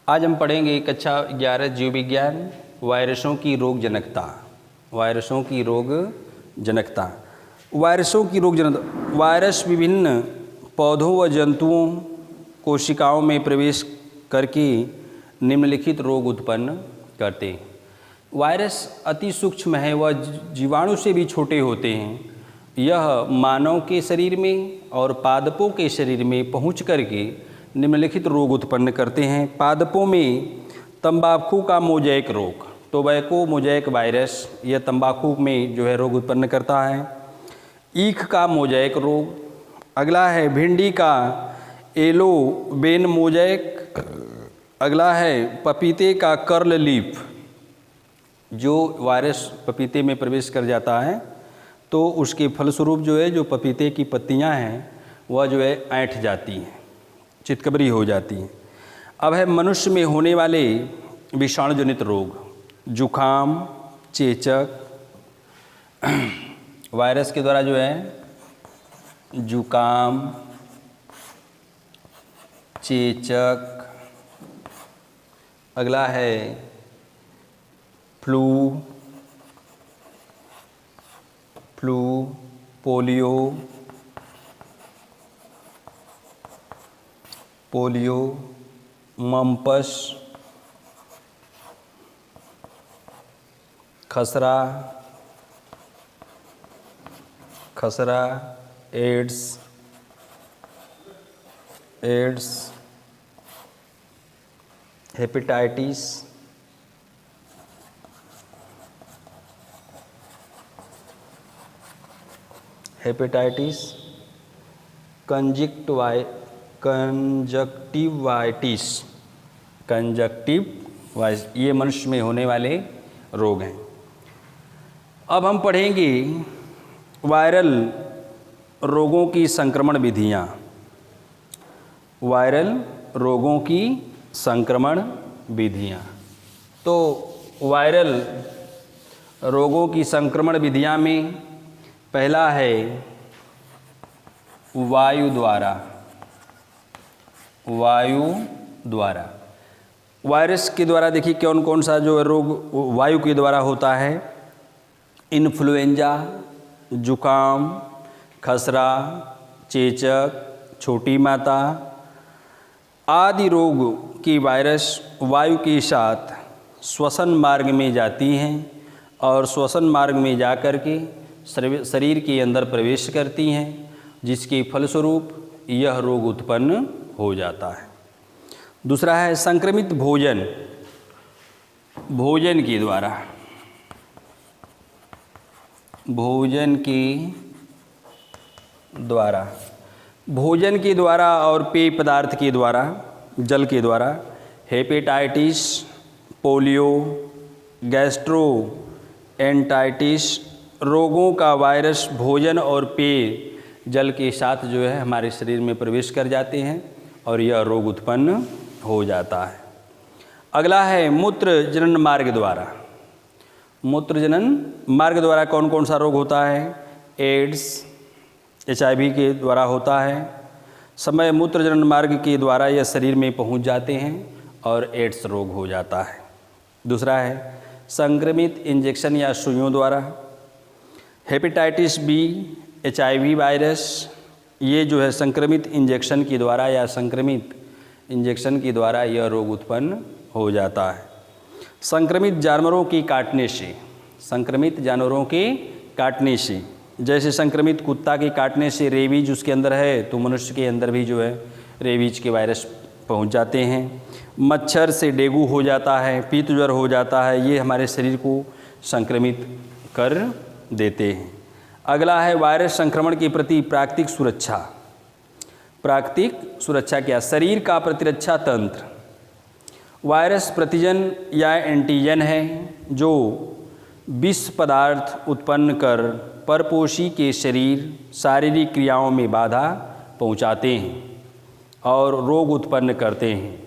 आज हम पढ़ेंगे कक्षा 11 जीव विज्ञान वायरसों की रोग जनकता। वायरसों की रोग जनकता। वायरसों की रोग जनकता। वायरस विभिन्न पौधों व जंतुओं कोशिकाओं में प्रवेश करके निम्नलिखित रोग उत्पन्न करते हैं। वायरस अति सूक्ष्म है व जीवाणु से भी छोटे होते हैं। यह मानव के शरीर में और पादपों के शरीर में पहुँच करके निम्नलिखित रोग उत्पन्न करते हैं। पादपों में तंबाकू का मोज़ेक रोग, टोबैको मोज़ेक वायरस, यह तंबाकू में जो है रोग उत्पन्न करता है। ईख का मोज़ेक रोग। अगला है भिंडी का येलो वेन मोज़ेक। अगला है पपीते का कर्ल लीफ। जो वायरस पपीते में प्रवेश कर जाता है तो उसके फलस्वरूप जो है जो पपीते की पत्तियां हैं वह जो है ऐंठ जाती हैं, चितकबरी हो जाती हैं। अब है मनुष्य में होने वाले विषाणुजनित रोग, जुखाम, चेचक। वायरस के द्वारा जो है जुखाम, चेचक। अगला है फ्लू, पोलियो, मम्पस, खसरा, एड्स, हेपेटाइटिस, कंजक्टिवाइटिस, ये मनुष्य में होने वाले रोग हैं। अब हम पढ़ेंगे वायरल रोगों की संक्रमण विधियाँ। वायरल रोगों की संक्रमण विधियाँ। तो वायरल रोगों की संक्रमण विधियाँ में पहला है वायु द्वारा। वायरस के द्वारा देखिए कौन कौन सा जो रोग वायु के द्वारा होता है। इन्फ्लुएंजा, जुकाम, खसरा, चेचक, छोटी माता आदि रोग की वायरस वायु के साथ श्वसन मार्ग में जाती हैं और श्वसन मार्ग में जा कर के शरीर के अंदर प्रवेश करती हैं, जिसके फलस्वरूप यह रोग उत्पन्न हो जाता है। दूसरा है संक्रमित भोजन के द्वारा। भोजन के द्वारा और पेय पदार्थ के द्वारा, जल के द्वारा हेपेटाइटिस, पोलियो, गैस्ट्रोएंटाइटिस रोगों का वायरस भोजन और पेय जल के साथ जो है हमारे शरीर में प्रवेश कर जाते हैं और यह रोग उत्पन्न हो जाता है। अगला है मूत्र जनन मार्ग द्वारा। मूत्र जनन मार्ग द्वारा कौन कौन सा रोग होता है। एड्स, HIV के द्वारा होता है। समय मूत्र जनन मार्ग के द्वारा यह शरीर में पहुंच जाते हैं और एड्स रोग हो जाता है। दूसरा है संक्रमित इंजेक्शन या सुइयों द्वारा। हेपेटाइटिस बी, HIV वायरस, ये जो है संक्रमित इंजेक्शन के द्वारा या संक्रमित इंजेक्शन के द्वारा यह रोग उत्पन्न हो जाता है। संक्रमित जानवरों के काटने से, जैसे संक्रमित कुत्ता के काटने से रेबीज उसके अंदर है तो मनुष्य के अंदर भी जो है रेबीज के वायरस पहुंच जाते हैं। मच्छर से डेंगू हो जाता है, पीत ज्वर हो जाता है, ये हमारे शरीर को संक्रमित कर देते हैं। अगला है वायरस संक्रमण के प्रति प्राकृतिक सुरक्षा क्या। शरीर का प्रतिरक्षा तंत्र। वायरस प्रतिजन या एंटीजन है जो विष पदार्थ उत्पन्न कर परपोषी के शारीरिक क्रियाओं में बाधा पहुंचाते हैं और रोग उत्पन्न करते हैं।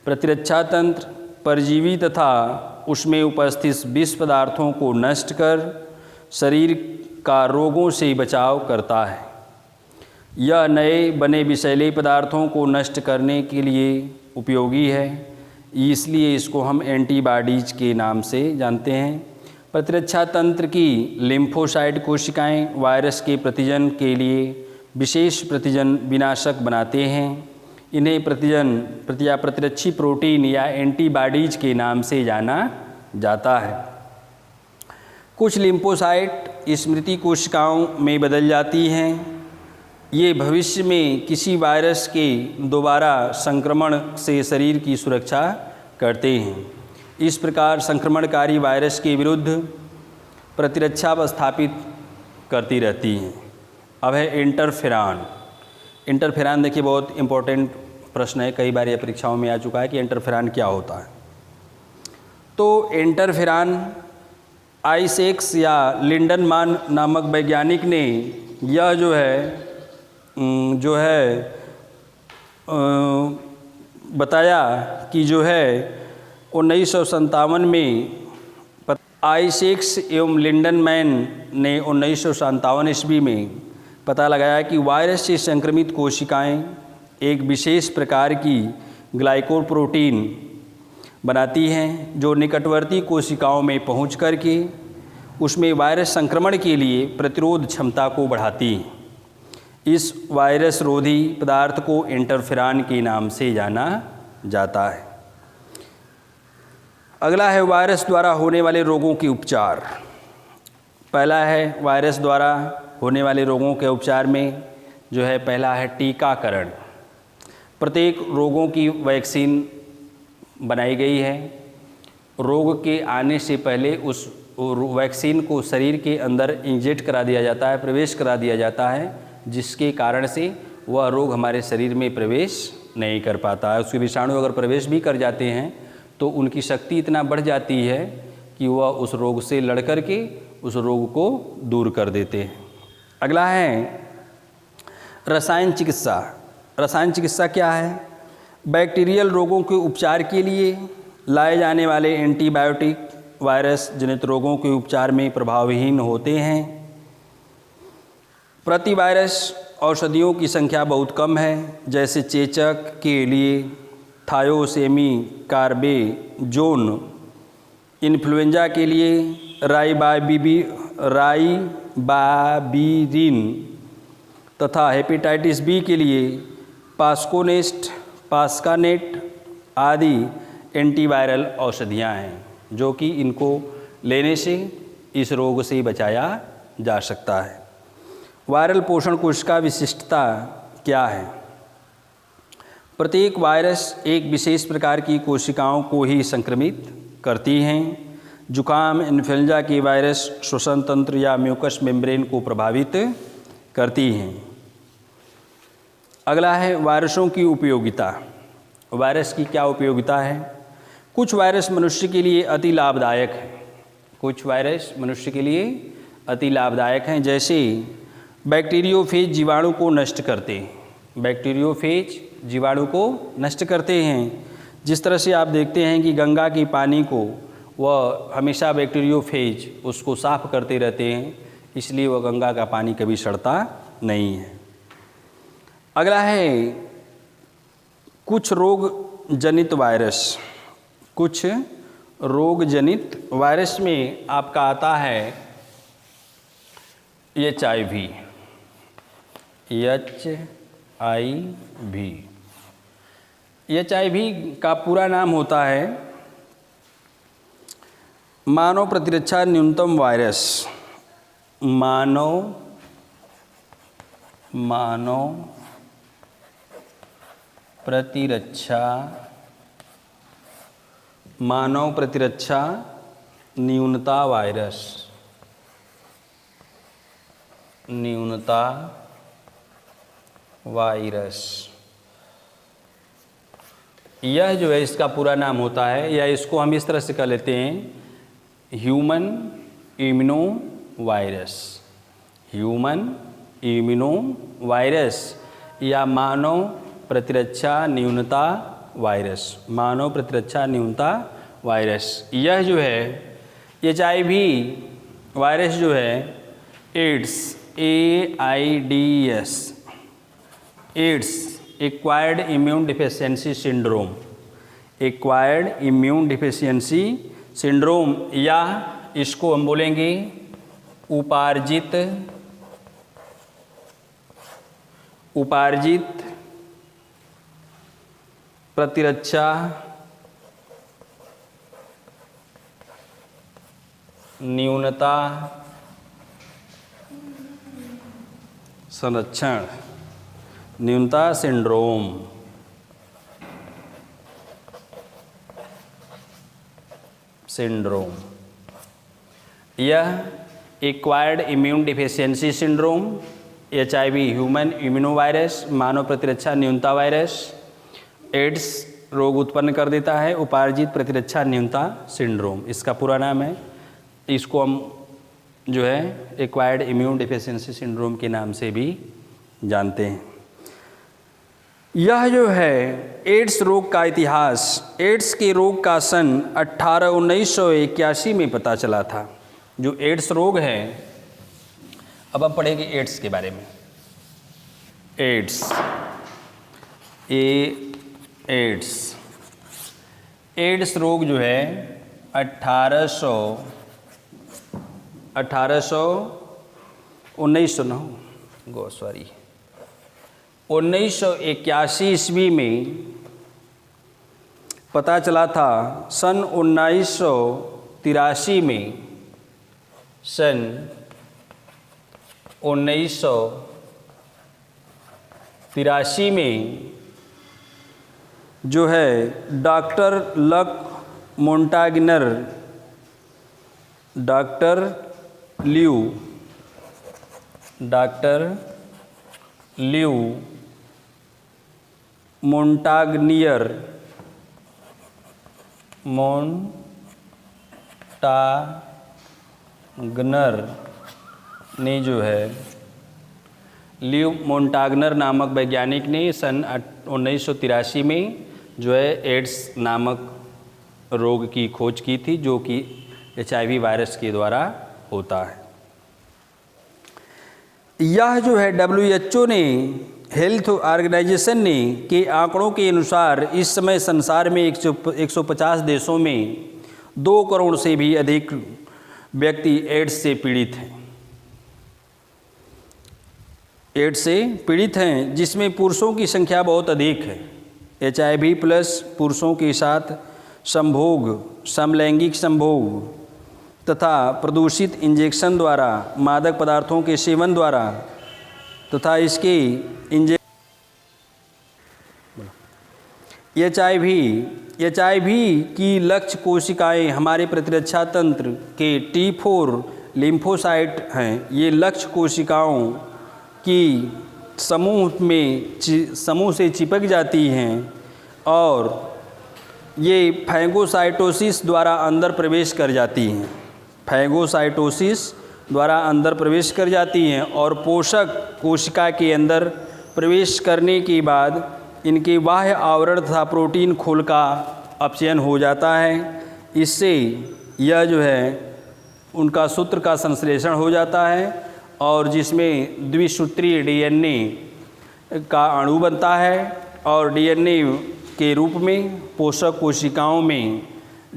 प्रतिरक्षा तंत्र परजीवी तथा उसमें उपस्थित विष पदार्थों को नष्ट कर शरीर का रोगों से बचाव करता है। यह नए बने विषैले पदार्थों को नष्ट करने के लिए उपयोगी है। इसलिए इसको हम एंटीबॉडीज के नाम से जानते हैं। प्रतिरक्षा तंत्र की लिम्फोसाइट कोशिकाएं वायरस के प्रतिजन के लिए विशेष प्रतिजन विनाशक बनाते हैं। इन्हें प्रतिरक्षी प्रोटीन या एंटीबॉडीज के नाम से जाना जाता है। कुछ लिम्फोसाइट स्मृति कोशिकाओं में बदल जाती हैं। ये भविष्य में किसी वायरस के दोबारा संक्रमण से शरीर की सुरक्षा करते हैं। इस प्रकार संक्रमणकारी वायरस के विरुद्ध प्रतिरक्षा स्थापित करती रहती हैं। अब है इंटरफेरॉन। इंटरफेरॉन देखिए बहुत इम्पोर्टेंट प्रश्न है, कई बार यह परीक्षाओं में आ चुका है कि इंटरफेरॉन क्या होता है। तो इंटरफेरॉन आइसेक्स या लिंडनमान नामक वैज्ञानिक ने यह जो है बताया कि जो है 1957 में आइसेक्स एवं लिंडनमैन ने 1957 ईस्वी में पता लगाया कि वायरस से संक्रमित कोशिकाएं एक विशेष प्रकार की ग्लाइकोप्रोटीन बनाती हैं जो निकटवर्ती कोशिकाओं में पहुंच करके उसमें वायरस संक्रमण के लिए प्रतिरोध क्षमता को बढ़ाती हैं। इस वायरस रोधी पदार्थ को इंटरफेरॉन के नाम से जाना जाता है। अगला है वायरस द्वारा होने वाले रोगों के उपचार। पहला है वायरस द्वारा होने वाले रोगों के उपचार में जो है पहला है टीकाकरण। प्रत्येक रोगों की वैक्सीन बनाई गई है। रोग के आने से पहले उस वैक्सीन को शरीर के अंदर इंजेक्ट करा दिया जाता है, प्रवेश करा दिया जाता है, जिसके कारण से वह रोग हमारे शरीर में प्रवेश नहीं कर पाता है। उसके विषाणु अगर प्रवेश भी कर जाते हैं तो उनकी शक्ति इतना बढ़ जाती है कि वह उस रोग से लड़ कर के उस रोग को दूर कर देते हैं। अगला है रसायन चिकित्सा। रसायन चिकित्सा क्या है? बैक्टीरियल रोगों के उपचार के लिए लाए जाने वाले एंटीबायोटिक वायरस जनित रोगों के उपचार में प्रभावहीन होते हैं। प्रतिवायरस औषधियों की संख्या बहुत कम है, जैसे चेचक के लिए थायोसेमी कार्बेजोन, इन्फ्लुएंजा के लिए राइबाविरिन तथा हेपेटाइटिस बी के लिए पास्कानेट आदि एंटीवायरल औषधियाँ हैं जो कि इनको लेने से इस रोग से बचाया जा सकता है। वायरल पोषण कोश का विशिष्टता क्या है? प्रत्येक वायरस एक विशेष प्रकार की कोशिकाओं को ही संक्रमित करती हैं। जुकाम, इन्फ्लुएंजा की वायरस श्वसन तंत्र या म्यूकस मेम्ब्रेन को प्रभावित करती हैं। अगला है वायरसों की उपयोगिता। वायरस की क्या उपयोगिता है? कुछ वायरस मनुष्य के लिए अति लाभदायक हैं। कुछ वायरस मनुष्य के लिए अति लाभदायक हैं, जैसे बैक्टीरियोफेज जीवाणु को नष्ट करते हैं। बैक्टीरियोफेज जीवाणु को नष्ट करते हैं। जिस तरह से आप देखते हैं कि गंगा के पानी को वह हमेशा बैक्टीरियोफेज उसको साफ करते रहते हैं, इसलिए वह गंगा का पानी कभी सड़ता नहीं है। अगला है कुछ रोग जनित वायरस। कुछ रोग जनित वायरस में आपका आता है HIV। HIV का पूरा नाम होता है मानव प्रतिरक्षा न्यूनतम वायरस। मानव प्रतिरक्षा न्यूनता वायरस। यह जो है इसका पूरा नाम होता है, या इसको हम इस तरह से कह लेते हैं human immuno virus. Human immuno virus या मानव प्रतिरक्षा न्यूनता वायरस। मानव प्रतिरक्षा न्यूनता वायरस यह जो है HIV वायरस जो है AIDS AIDS AIDS acquired immune deficiency syndrome, acquired immune deficiency syndrome, या इसको हम बोलेंगे उपार्जित प्रतिरक्षा न्यूनता संरक्षण न्यूनता सिंड्रोम। यह acquired immune deficiency syndrome, HIV human immunovirus मानव प्रतिरक्षा न्यूनता वायरस, एड्स रोग उत्पन्न कर देता है, उपार्जित प्रतिरक्षा न्यूनता सिंड्रोम इसका पूरा नाम है। इसको हम जो है एक्वायर्ड इम्यून डिफिशियंसी सिंड्रोम के नाम से भी जानते हैं। यह जो है एड्स रोग का इतिहास, एड्स के रोग का सन 1981 में पता चला था। जो एड्स रोग है, अब हम पढ़ेंगे एड्स के बारे में। एड्स रोग जो है 1981 ईस्वी में पता चला था। सन 1983 में जो है डॉक्टर ल्यू मोंटाग्नियर ने जो है ल्यू मोंटाग्नर नामक वैज्ञानिक ने सन 1983 में जो है एड्स नामक रोग की खोज की थी, जो कि HIV वायरस के द्वारा होता है। यह जो है WHO ने, हेल्थ ऑर्गेनाइजेशन ने के आंकड़ों के अनुसार इस समय संसार में 150 देशों में 2 करोड़ से भी अधिक व्यक्ति एड्स से पीड़ित हैं, जिसमें पुरुषों की संख्या बहुत अधिक है। HIV प्लस पुरुषों के साथ समलैंगिक संभोग तथा प्रदूषित इंजेक्शन द्वारा, मादक पदार्थों के सेवन द्वारा तथा इसके HIV की लक्ष्य कोशिकाएं हमारे प्रतिरक्षा तंत्र के T4 लिम्फोसाइट हैं। ये लक्ष्य कोशिकाओं की समूह से चिपक जाती हैं और ये फैगोसाइटोसिस द्वारा अंदर प्रवेश कर जाती हैं और पोषक कोशिका के अंदर प्रवेश करने के बाद इनके बाह्य आवरण तथा प्रोटीन खोल का अपचयन हो जाता है। इससे यह जो है उनका सूत्र का संश्लेषण हो जाता है और जिसमें द्विसूत्रीय DNA का अणु बनता है और DNA के रूप में पोषक कोशिकाओं में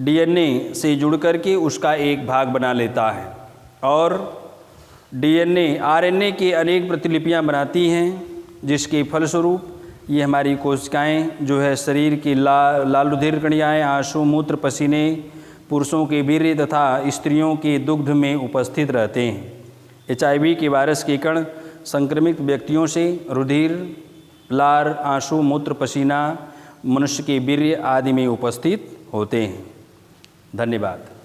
DNA से जुड़ करके उसका एक भाग बना लेता है और RNA के अनेक प्रतिलिपियां बनाती हैं, जिसके फलस्वरूप ये हमारी कोशिकाएं जो है शरीर की लाल रुधिर कणियाएँ, आंसू, मूत्र, पसीने, पुरुषों के वीर्य तथा स्त्रियों के दुग्ध में उपस्थित रहते हैं। HIV के वायरस के कण संक्रमित व्यक्तियों से रुधिर, लार, आंसू, मूत्र, पसीना, मनुष्य के वीर्य आदि में उपस्थित होते हैं। धन्यवाद।